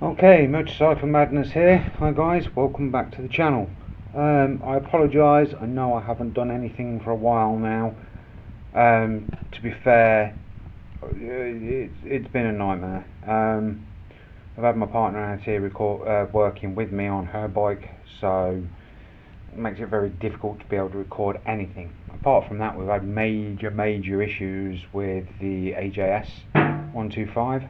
Okay, Motorcycle Madness here. Hi guys, welcome back to the channel. I apologise, I know I haven't done anything for a while now. To be fair, it's been a nightmare. I've had my partner out here working with me on her bike, so it makes it very difficult to be able to record anything. Apart from that, we've had major issues with the AJS 125.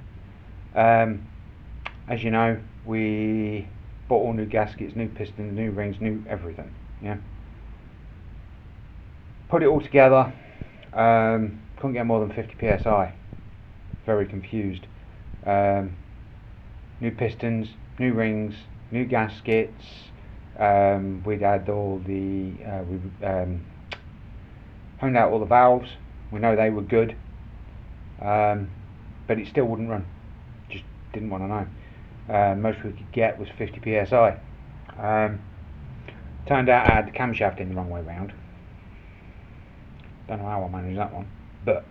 As you know, we bought all new gaskets, new pistons, new rings, new everything. Yeah. Put it all together. Couldn't get more than 50 psi. Very confused. New pistons, new rings, new gaskets. We'd had all the honed out all the valves. We know they were good, but it still wouldn't run. Just didn't want to know. Most we could get was 50 psi. Turned out I had the camshaft in the wrong way round. Don't know how I managed that one, but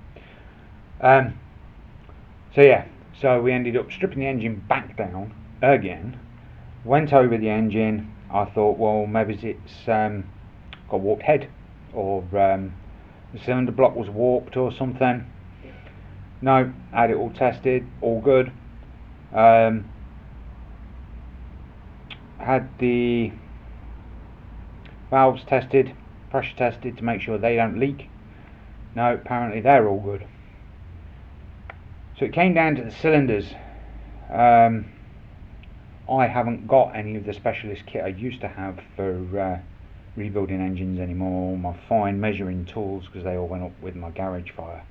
so we ended up stripping the engine back down again. Went over the engine. I thought, well, maybe it's got a warped head, or the cylinder block was warped or something. No, had it all tested, all good. Had the valves tested, pressure tested to make sure they don't leak. No, apparently they're all good. So it came down to the cylinders. I haven't got any of the specialist kit I used to have for rebuilding engines anymore. My fine measuring tools, because they all went up with my garage fire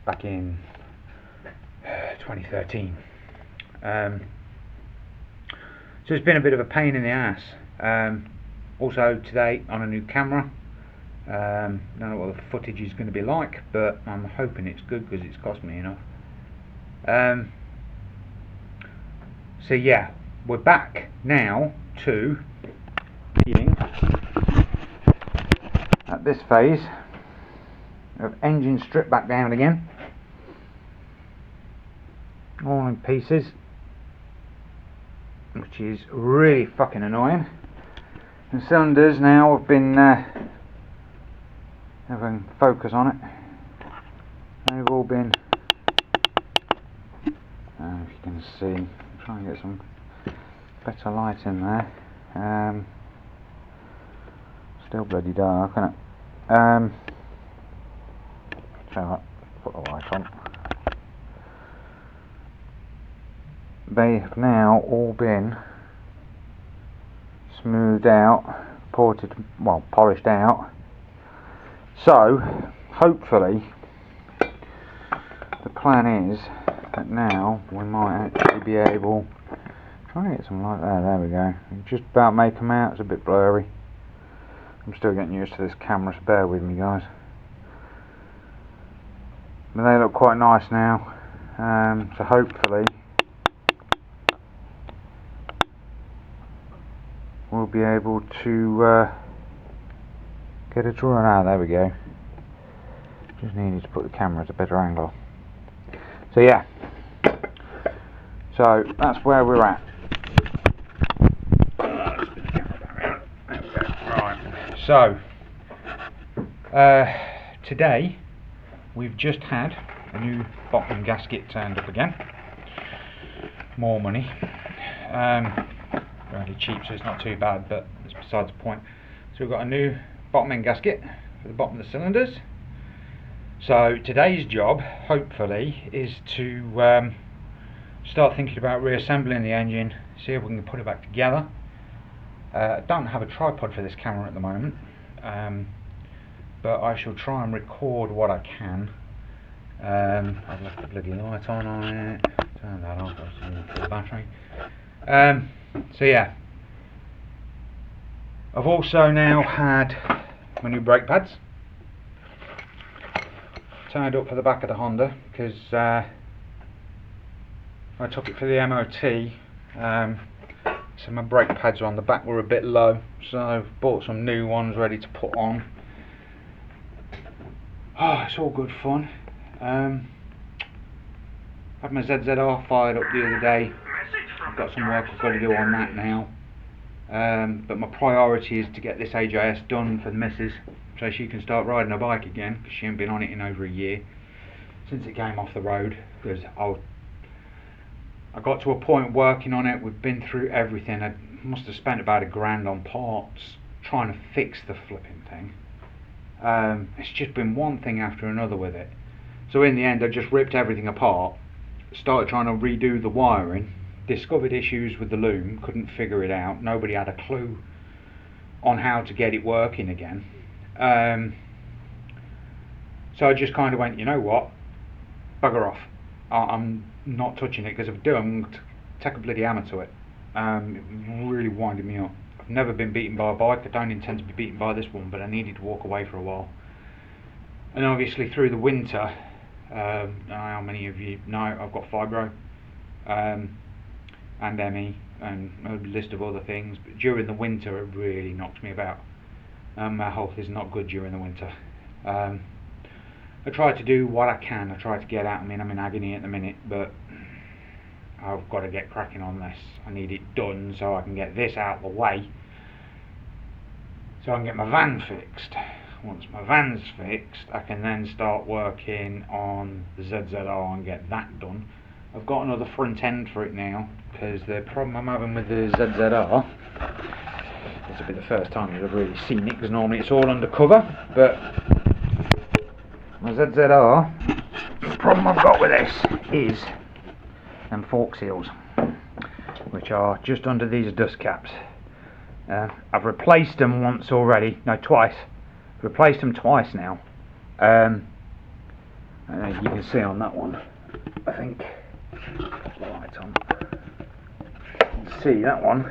back in 2013. So it's been a bit of a pain in the ass. Also today on a new camera. Don't know what the footage is going to be like, but I'm hoping it's good because it's cost me enough. So yeah, we're back now to being at this phase of engine stripped back down again, all in pieces, which is really fucking annoying. The cylinders now have been having focus on it. They've all been, if you can see, try and get some better light in there. Still bloody dark, isn't it? So I'll put the light on. They have now all been smoothed out, polished out. So hopefully the plan is that now we might actually be able, try and get some light there we go, just about make them out. It's a bit blurry. I'm still getting used to this camera, so bear with me guys. But they look quite nice now, so hopefully we'll be able to get a drawing out. There we go. Just needed to put the camera at a better angle. So yeah, so that's where we're at. Right. So today we've just had a new bottom gasket turned up again. More money. Really cheap, so it's not too bad, but it's besides the point. So we've got a new bottom end gasket for the bottom of the cylinders. So today's job, hopefully, is to start thinking about reassembling the engine, see if we can put it back together. I don't have a tripod for this camera at the moment, but I shall try and record what I can. I've left the bloody light on it, turn that off, that's the battery. So yeah, I've also now had my new brake pads turned up for the back of the Honda, because I took it for the MOT, so my brake pads on the back were a bit low, so I've bought some new ones ready to put on. Oh, it's all good fun. Had my ZZR fired up the other day. I've got some work I've got to do on that now. But my priority is to get this AJS done for the missus, so she can start riding a bike again, because she hasn't been on it in over a year since it came off the road. Because I got to a point working on it, we've been through everything. I must have spent about £1,000 on parts trying to fix the flipping thing. It's just been one thing after another with it. So in the end I just ripped everything apart, started trying to redo the wiring, discovered issues with the loom, couldn't figure it out, nobody had a clue on how to get it working again. So I just kind of went, you know what, bugger off, I'm not touching it, because if I do I'm going to take a bloody hammer to it. It really winded me up. I've never been beaten by a bike, I don't intend to be beaten by this one, but I needed to walk away for a while. And obviously through the winter, I don't know how many of you know, I've got fibro and ME and a list of other things, but during the winter it really knocks me about. My health is not good during the winter. I try to do what I can, I try to get out. I mean, I'm in agony at the minute, but I've got to get cracking on this. I need it done so I can get this out of the way, so I can get my van fixed. Once my van's fixed, I can then start working on the ZZR and get that done. I've got another front end for it now, because the problem I'm having with the ZZR, this will be the first time I've really seen it, because normally it's all undercover, but my ZZR, the problem I've got with this is them fork seals, which are just under these dust caps. I've replaced them once already, no, twice. Replaced them twice now. You can see on that one, I think, the light on, you can see that one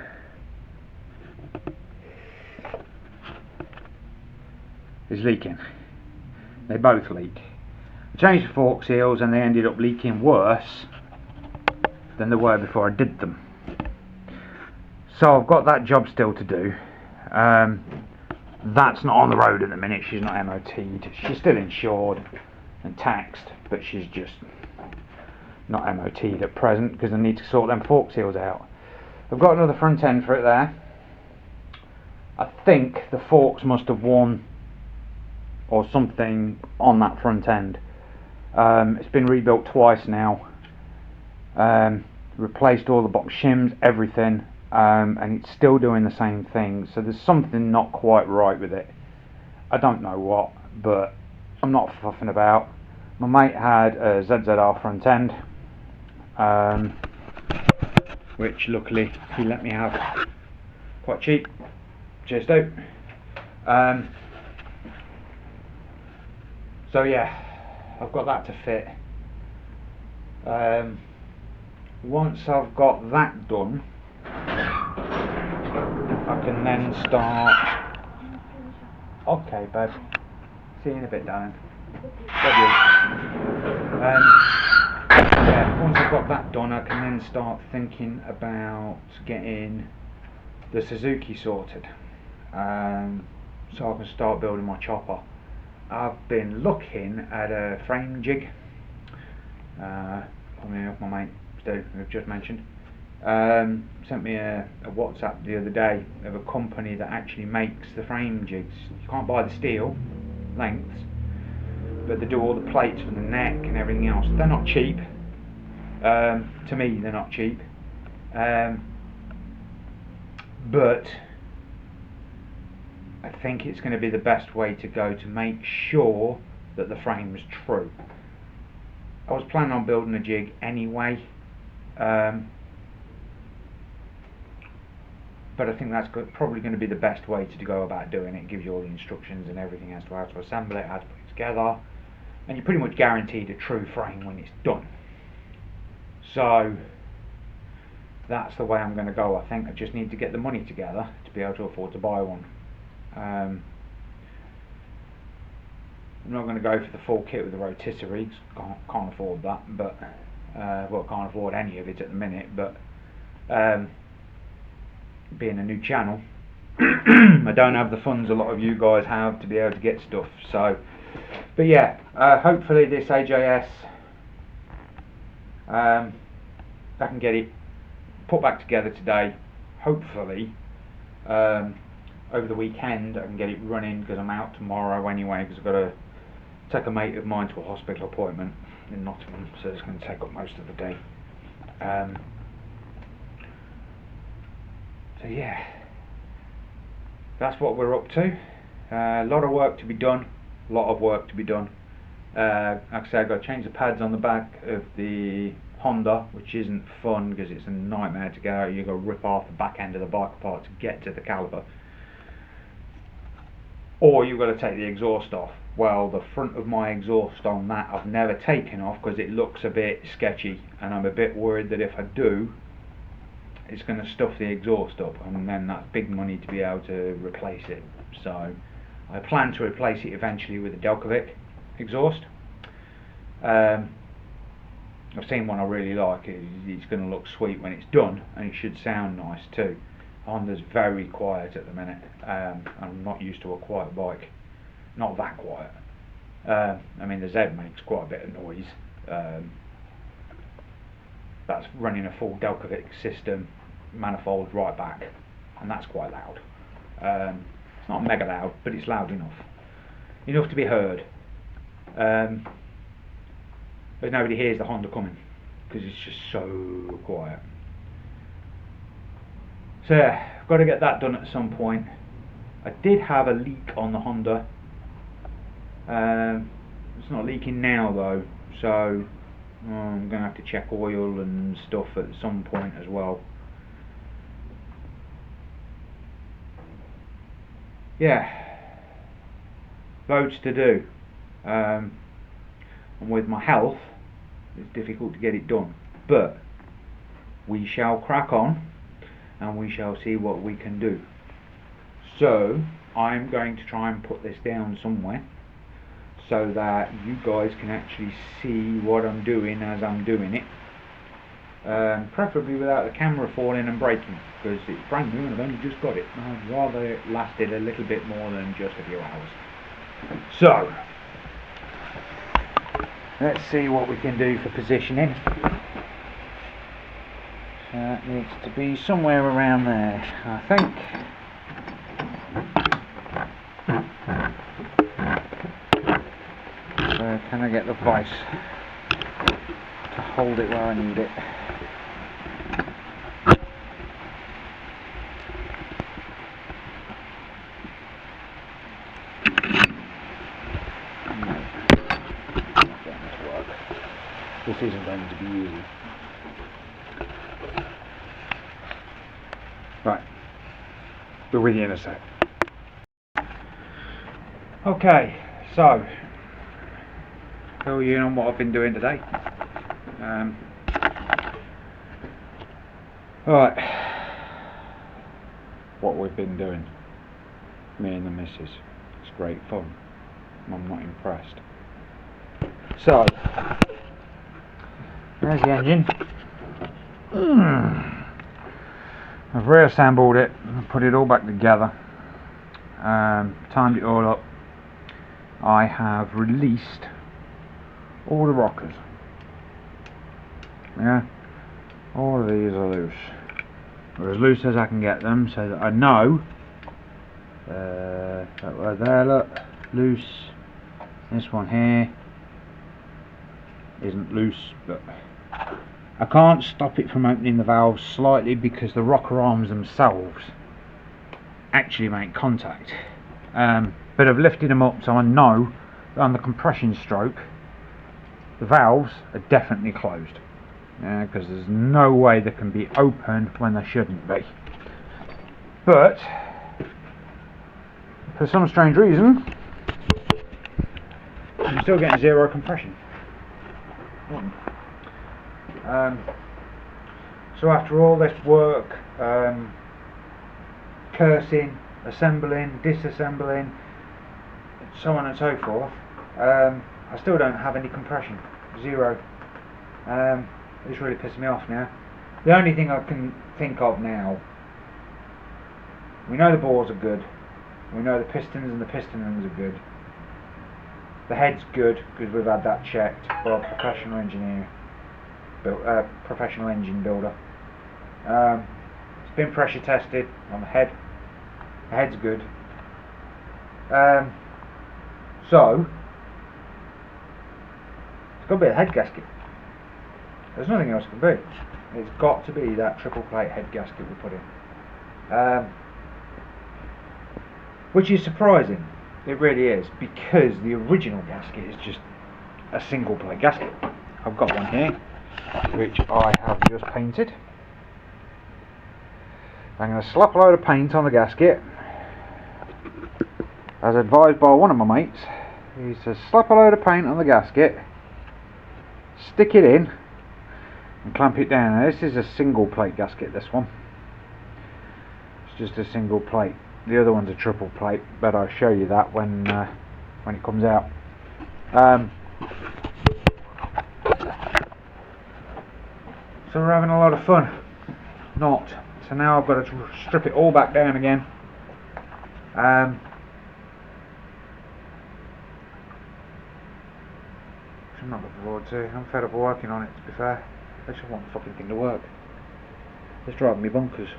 is leaking. They both leak. I changed the fork seals and they ended up leaking worse than they were before I did them. So I've got that job still to do. That's not on the road at the minute, she's not MOT'd. She's still insured and taxed, but she's just not MOT'd at present, because I need to sort them fork seals out. I've got another front end for it there. I think the forks must have worn or something on that front end. It's been rebuilt twice now. Replaced all the box shims, everything. And it's still doing the same thing, so there's something not quite right with it. I don't know what, but I'm not fuffing about. My mate had a ZZR front end, which luckily he let me have quite cheap. Cheers, dude. So yeah, I've got that to fit. Once I've got that done, I can then start. Okay, babe. See you in a bit, darling. Love you. Yeah, once I've got that done, I can then start thinking about getting the Suzuki sorted. So I can start building my chopper. I've been looking at a frame jig. My mate Stu, who I've just mentioned. Sent me a WhatsApp the other day of a company that actually makes the frame jigs. You can't buy the steel lengths, but they do all the plates for the neck and everything else. They're not cheap. To me, they're not cheap. But I think it's going to be the best way to go to make sure that the frame is true. I was planning on building a jig anyway. But I think that's probably going to be the best way to go about doing it. It gives you all the instructions and everything as to how to assemble it, how to put it together, and you're pretty much guaranteed a true frame when it's done. So that's the way I'm going to go. I think I just need to get the money together to be able to afford to buy one. I'm not going to go for the full kit with the rotisserie, can't afford that, but well, can't afford any of it at the minute, but being a new channel, I don't have the funds a lot of you guys have to be able to get stuff. So, but yeah, hopefully this AJS I can get it put back together today, hopefully. Over the weekend I can get it running, because I'm out tomorrow anyway, because I've got to take a mate of mine to a hospital appointment in Nottingham, so it's going to take up most of the day. So yeah, that's what we're up to. A lot of work to be done. Like I said, I've got to change the pads on the back of the Honda, which isn't fun because it's a nightmare to get out. You've got to rip off the back end of the bike apart to get to the caliper. Or you've got to take the exhaust off. Well, the front of my exhaust on that I've never taken off because it looks a bit sketchy, and I'm a bit worried that if I do, it's going to stuff the exhaust up, and then that's big money to be able to replace it. So I plan to replace it eventually with a Delcovic exhaust. I've seen one I really like. It's going to look sweet when it's done, and it should sound nice too. Honda's very quiet at the minute. I'm not used to a quiet bike. Not that quiet. I mean, the Z makes quite a bit of noise. That's running a full Delcovic system, manifold right back, and that's quite loud. It's not mega loud, but it's loud enough to be heard. But nobody hears the Honda coming because it's just so quiet. So yeah, I've got to get that done at some point. I did have a leak on the Honda. It's not leaking now though, so I'm going to have to check oil and stuff at some point as well. Yeah, loads to do. And with my health, it's difficult to get it done. But we shall crack on, and we shall see what we can do. So I'm going to try and put this down somewhere so that you guys can actually see what I'm doing as I'm doing it, preferably without the camera falling and breaking, because it's brand new and I've only just got it. I'd rather it lasted a little bit more than just a few hours. So let's see what we can do for positioning. So that needs to be somewhere around there, I think. So can I get the vice to hold it where I need it? No, not going to work. This isn't going to be easy. Right, be with you in a sec. Okay, so fill you in on what I've been doing today. Right, what we've been doing, me and the missus. It's great fun. I'm not impressed. So there's the engine. I've reassembled it and put it all back together. Timed it all up. I have released all the rockers. Yeah, all of these are loose. They're as loose as I can get them, so that I know that were there, look, loose. This one here isn't loose, but I can't stop it from opening the valves slightly because the rocker arms themselves actually make contact. But I've lifted them up so I know that on the compression stroke the valves are definitely closed, because there's no way they can be open when they shouldn't be. But for some strange reason I'm still getting zero compression. So after all this work, cursing, assembling, disassembling, so on and so forth, I still don't have any compression. Zero. It's really pissing me off now. The only thing I can think of now, we know the bores are good, we know the pistons and the piston rings are good, the head's good because we've had that checked by our professional engineer. professional engine builder. It's been pressure tested on the head. The head's good. So it's got to be a head gasket. There's nothing else it can be. It's got to be that triple plate head gasket we put in. Which is surprising. It really is, because the original gasket is just a single plate gasket. I've got one here, which I have just painted. I'm going to slap a load of paint on the gasket, as advised by one of my mates. He says slap a load of paint on the gasket, stick it in and clamp it down. Now this is a single plate gasket, this one. It's just a single plate. The other one's a triple plate, but I'll show you that when it comes out. So we're having a lot of fun. Not. So now I've got to strip it all back down again. Which I'm not looking forward to. I'm fed up working on it, to be fair. I just want the fucking thing to work. It's driving me bonkers.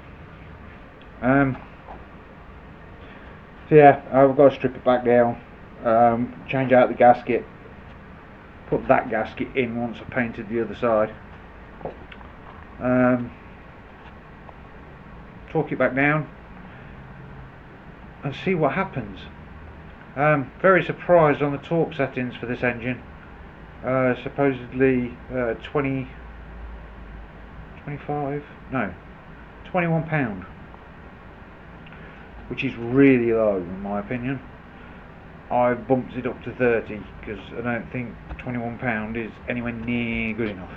So yeah, I've got to strip it back down, change out the gasket, put that gasket in once I've painted the other side, torque it back down and see what happens. Very surprised on the torque settings for this engine. Supposedly 21 pound, which is really low in my opinion. I bumped it up to 30 because I don't think 21 pound is anywhere near good enough.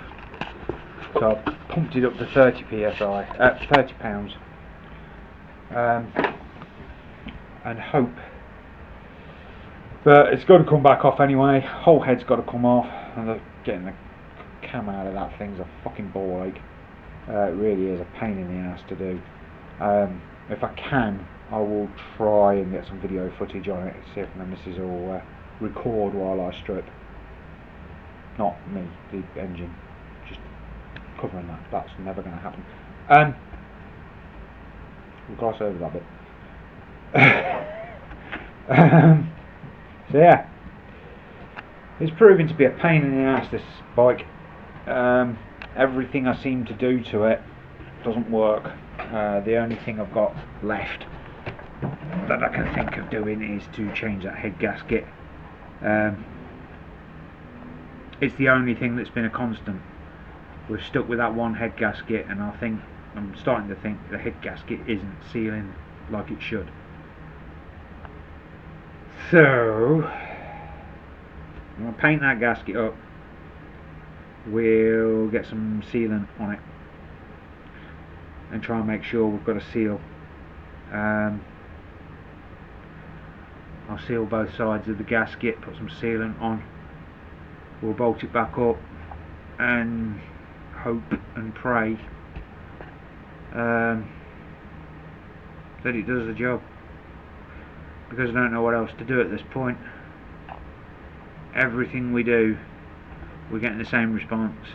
So I pumped it up to 30 psi, 30 pounds, and hope. But it's got to come back off anyway. Whole head's got to come off, and getting the cam out of that thing's a fucking ball ache. It really is a pain in the ass to do. If I can, I will try and get some video footage on it, see if my missus will record while I strip. Not me, the engine. Just covering that. That's never going to happen. We'll gloss over that bit. So yeah, it's proving to be a pain in the ass, this bike. Everything I seem to do to it doesn't work. The only thing I've got left that I can think of doing is to change that head gasket. It's the only thing that's been a constant. We're stuck with that one head gasket, and I'm starting to think the head gasket isn't sealing like it should. So I'm going to paint that gasket up. We'll get some sealant on it and try and make sure we've got a seal. I'll seal both sides of the gasket, put some sealant on. We'll bolt it back up and hope and pray that it does the job, because I don't know what else to do at this point. Everything we do, we're getting the same response.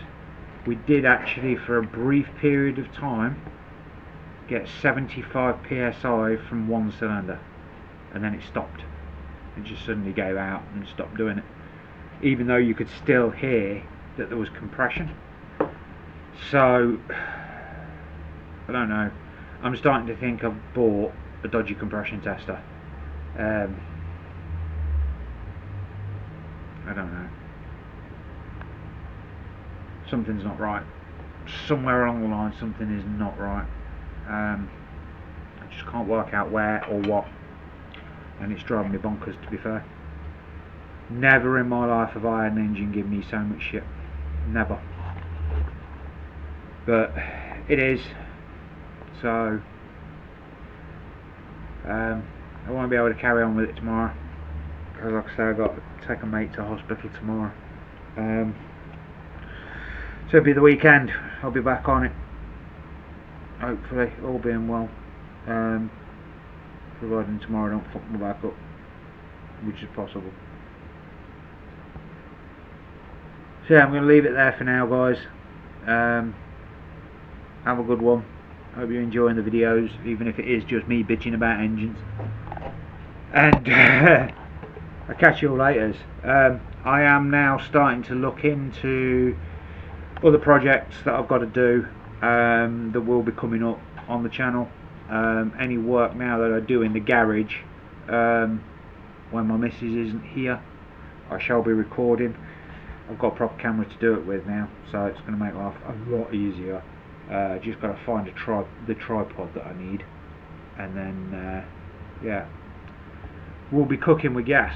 We did actually, for a brief period of time, get 75 psi from one cylinder, and then it stopped. It just suddenly gave out and stopped doing it, even though you could still hear that there was compression. So I don't know, I'm starting to think I've bought a dodgy compression tester. I don't know, something's not right. Somewhere along the line something is not right. I just can't work out where or what, and it's driving me bonkers, to be fair. Never in my life have I had an engine give me so much shit. Never. But it is. So I won't be able to carry on with it tomorrow, because like I say, I've got to take a mate to hospital tomorrow. So it'll be the weekend. I'll be back on it, hopefully, all being well. Providing tomorrow I don't fuck my back up, which is possible. So yeah, I'm going to leave it there for now, guys. Have a good one. Hope you're enjoying the videos, even if it is just me bitching about engines. And I'll catch you all later. I am now starting to look into other projects that I've got to do that will be coming up on the channel. Any work now that I do in the garage when my missus isn't here, I shall be recording. I've got a proper camera to do it with now, so it's going to make life a lot easier. Just got to find the tripod that I need, and then yeah, we'll be cooking with gas.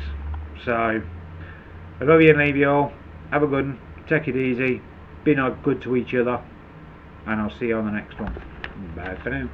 So I love you and leave you all. Have a good one. Take it easy. Be good to each other, and I'll see you on the next one. Bye for now.